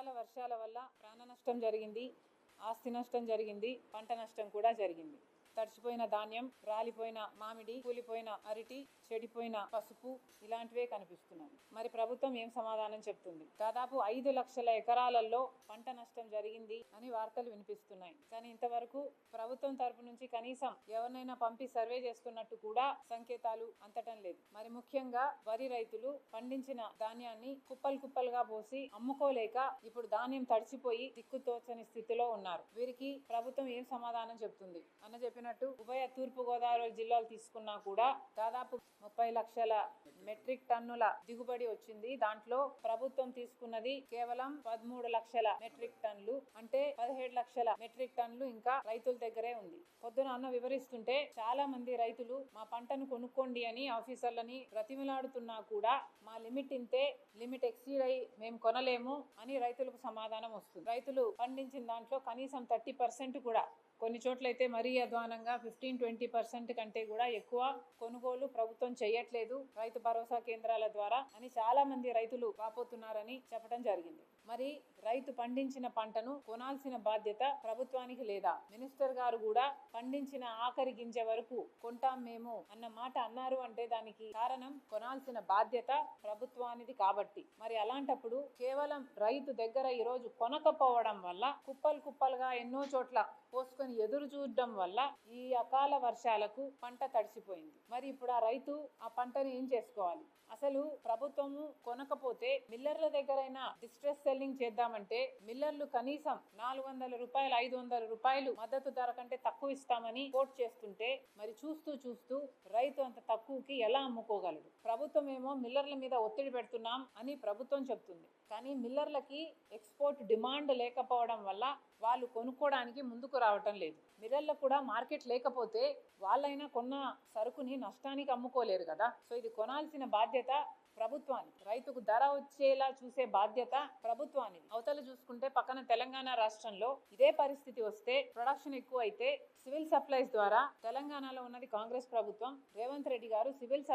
అకాల వర్షాల వల్ల ప్రాణ నష్టం జరిగింది, ఆస్తి నష్టం జరిగింది, పంట నష్టం కూడా జరిగింది. తడిచిపోయిన ధాన్యం, రాలిపోయిన మామిడి, కూలిపోయిన అరటి, చెడిపోయిన పసుపు ఇలాంటివే కనిపిస్తున్నాయి. మరి ప్రభుత్వం ఏం సమాధానం చెప్తుంది? దాదాపు 5 లక్షల ఎకరాలలో పంట నష్టం జరిగింది అని వార్తలు వినిపిస్తున్నాయి. కానీ ఇంతవరకు ప్రభుత్వం తరపు నుంచి కనీసం ఎవరినైనా పంపి సర్వే చేస్తున్నట్టు కూడా సంకేతాలు అందటం లేదు. మరి ముఖ్యంగా వరి రైతులు పండించిన ధాన్యాన్ని కుప్పలు కుప్పలుగా పోసి అమ్ముకోలేక ఇప్పుడు ధాన్యం తడిచిపోయి దిక్కుతోచని స్థితిలో ఉన్నారు. వీరికి ప్రభుత్వం ఏం సమాధానం చెప్తుంది? అన్న చెప్పినట్టు ఉభయ తూర్పు గోదావరి జిల్లాలు తీసుకున్నా కూడా దాదాపు 30 లక్షల మెట్రిక్ టన్నుల దిగుబడి వచ్చింది. దాంట్లో ప్రభుత్వం తీసుకున్నది కేవలం 13 లక్షల మెట్రిక్ టన్నులు, అంటే 17 లక్షల మెట్రిక్ టన్నులు ఇంకా రైతుల దగ్గరే ఉంది. పొద్దున అన్న వివరిస్తుంటే చాలా మంది రైతులు మా పంటను కొనుక్కోండి అని ఆఫీసర్లని బ్రతిమలాడుతున్నా కూడా మా లిమిట్ ఇంతే, లిమిట్ ఎక్సీడ్ అయి మేము కొనలేము అని రైతులకు సమాధానం వస్తుంది. రైతులు పండించిన దాంట్లో కనీసం 30% కూడా, కొన్ని చోట్లయితే మరీ అధ్వానంగా 15-20% కంటే కూడా ఎక్కువ కొనుగోలు ప్రభుత్వం చేయట్లేదు రైతు భరోసా కేంద్రాల ద్వారా అని చాలా మంది రైతులు వాపోతున్నారని చెప్పడం జరిగింది. మరి రైతు పండించిన పంటను కొనాల్సిన బాధ్యత ప్రభుత్వానికి లేదా? మినిస్టర్ గారు కూడా పండించిన ఆఖరి గింజ వరకు కొంటాం మేము అన్న మాట అన్నారు అంటే దానికి కారణం కొనాల్సిన బాధ్యత ప్రభుత్వానిది కాబట్టి. మరి అలాంటప్పుడు కేవలం రైతు దగ్గర ఈరోజు కొనకపోవడం వల్ల కుప్పలు కుప్పలుగా ఎన్నో చోట్ల పోసుకొని ఎదురు చూడడం వల్ల ఈ అకాల వర్షాలకు పంట తడిసిపోయింది. మరి ఇప్పుడు ఆ రైతు ఆ పంటను ఏం చేసుకోవాలి? అసలు ప్రభుత్వము కొనకపోతే మిల్లర్ల దగ్గరైనా డిస్ట్రెస్ సెల్లింగ్ చేద్దామంటే మిల్లర్లు కనీసం 400 రూపాయలు 500 రూపాయలు మద్దతు ధర కంటే తక్కువ ఇస్తామని కోట్ చేస్తుంటే మరి చూస్తూ రైతు అంత తక్కువకి ఎలా అమ్ముకోగలడు? ప్రభుత్వం ఏమో మిల్లర్ల మీద ఒత్తిడి పెడుతున్నాం అని ప్రభుత్వం చెప్తుంది. కానీ మిల్లర్లకి ఎక్స్పోర్ట్ డిమాండ్ లేకపోవడం వల్ల వాళ్ళు కొనుక్కోవడానికి ముందుకు రావటం లేదు. మిల్లర్లకు కూడా మార్కెట్ లేకపోతే వాళ్ళైనా కొన్న సరుకుని నష్టానికి అమ్ముకోలేరు కదా. సో ఇది కొనాల్సిన బాధ్యత ప్రభుత్వానికి, రైతుకు ధర వచ్చేలా చూసే బాధ్యత ప్రభుత్వానికి. అవతల చూసుకుంటే పక్కన తెలంగాణ రాష్ట్రంలో ఇదే పరిస్థితి వస్తే, ప్రొడక్షన్ ఎక్కువ అయితే సివిల్ సప్లైస్ ద్వారా, తెలంగాణలో ఉన్నది కాంగ్రెస్ ప్రభుత్వం, రేవంత్ రెడ్డి గారు సివిల్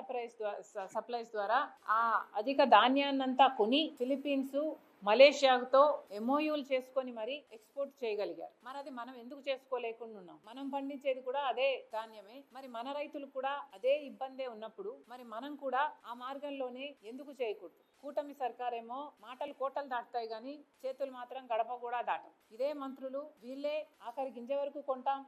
సప్లైస్ ద్వారా ఆ అధిక ధాన్యాన్నంతా కొని ఫిలిప్పీన్స్, మలేషియాతో ఎంఓయూలు చేసుకొని మరి ఎక్స్పోర్ట్ చేయగలిగారు. మరి అది మనం ఎందుకు చేసుకోలేకుండా ఉన్నాం? మనం పండించేది కూడా అదే ధాన్యమే. మరి మన రైతులు కూడా అదే ఇబ్బందే ఉన్నప్పుడు మరి మనం కూడా ఆ మార్గంలోనే ఎందుకు చేయకూడదు? కూటమి సర్కారేమో మాటలు కోటలు దాటుతాయి కానీ చేతులు మాత్రం గడప కూడా దాటం. ఇదే మంత్రులు వీళ్ళే ఆఖరి గింజ వరకు కొంటాం,